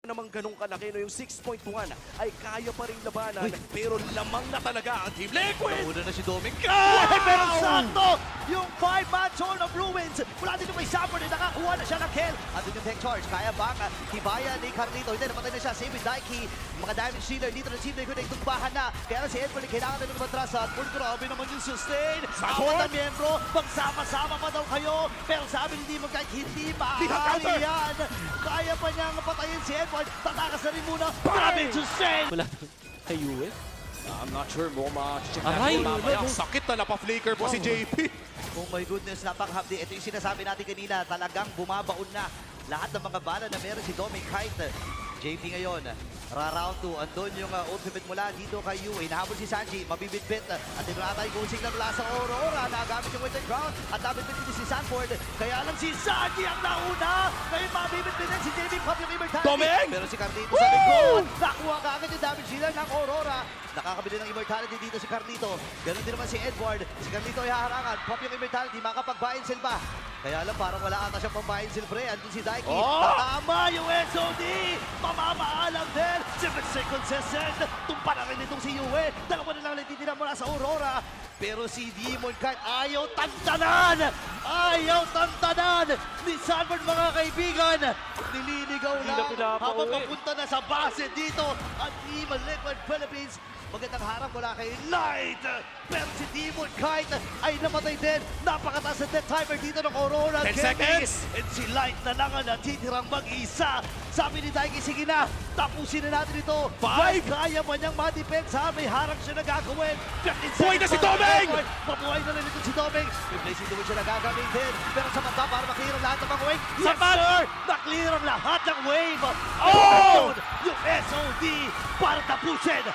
Namang ganun kalaki no, yung 6.1 ay kaya pa rin labanan. Pero lamang na talaga ang Team Liquid. Nauna na si Doming. Pero sakto! Yung 5-man Sword of Ruins. Mula dito kay Safford, nakakuha na siya ng kill. At yung tech charge, kaya bang hibaya ni Carlito. Hindi, namatay na siya. Save with Daiki. Mga damage dealer dito na Team Liquid ay tugbahan na. Kaya si Edward, kailangan na lumatras. At grabe naman yung sustain. Apat na miyembro, magsama-sama pa daw kayo. Pero sabi ni Demon kahit hindi maaari yan. Kaya pa niyang patayin si Edward. Tatakas na rin muna. Grabe yung sustain! Wala kay Yue. I'm not sure mo ma-check Aray! natin mamaya. Ang sakit na napa-flicker pa si JP. Oh my goodness, napakahapdi. Ito yung sinasabi natin kanina, talagang bumabaon na lahat ng mga bala na meron si Doming Kite. JP ngayon, ra-round 2. Andun yung ultimate mula dito kay Yue. Nahabol si Sanji, mabibitbit. At ito na tayo kung signal mula sa Aurora. Nagamit yung winter ground at nabitbit din si Sanford. Kaya lang si Sanji ang nauna. Ngayon mabibitbit din si JP. Pop yung immortality. Doming! Pero si Carlito sa likod. Nakuha ka agad yung damage dealer ng Aurora. Nakakabili ng immortality dito si Carlito. Ganun din naman si Edward. Si Carlito ay haharangan. Pop yung immortality. Makapag-buy and sell ba? Kaya lang parang wala ata siyang pang-buy and sell pre. Andun si Daiki. Tama yung SOD. Mamamaalam din. 7 seconds sa send. Tumpa na rin itong si Yue. Dalawa na lang natitira mula sa Aurora. Pero si Demon Kite ayaw tantanan! Ayaw tantanan! Ni Sanford mga kaibigan! Nililigaw lang habang papunta na sa base dito at Team Liquid Philippines. Magandang harap mula kay Light! Pero si Demon Kite ay namatay din. Napakataas na death timer dito ng Aurora 10 Gaming. seconds! And si Light na lang ang natitirang mag-isa. Sabi ni Daiki, sige na, tapusin na natin ito. 5! Kaya man niyang ma-depensa, may harang siya na gagawin. Buhay na si Doming! Pabuhay na rin ito si Doming. May blazing duel siya na gagamitin. Pero sa mata para maklear ang lahat ng mga wave. Yes, sir! Naklear ang lahat ng wave. Oh! Yung SOD para tapusin